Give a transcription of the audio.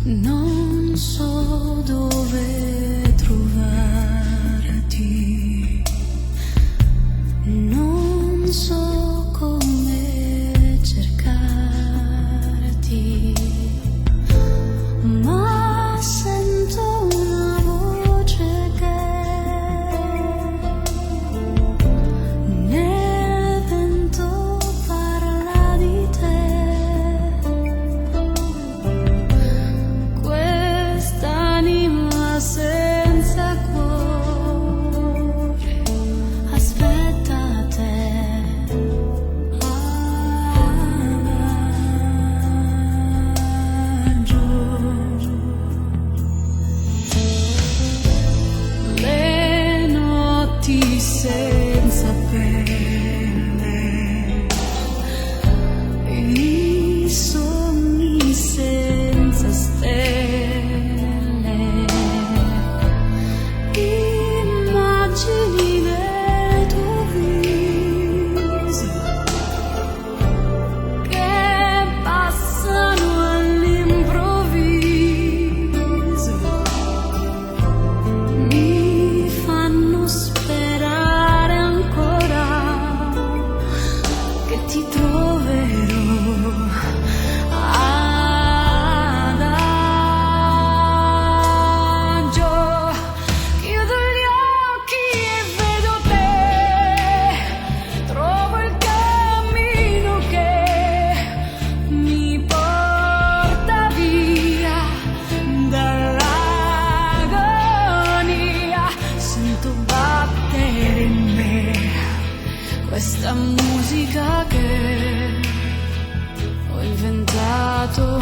Non so dove trovarti, non so come cercarti, ma sento una voce che nel vento parla di te. Quest'anima senza cuore aspetta te. Le notti senza pelle, i sogni senza stelle, immagini del tuo viso che passano all'improvviso, mi fanno sperare ancora che ti troverò. Adagio, chiudo gli occhi e vedo te, trovo il cammino che mi porta via dall'agonia. Sento battere in me questa musica che ho inventato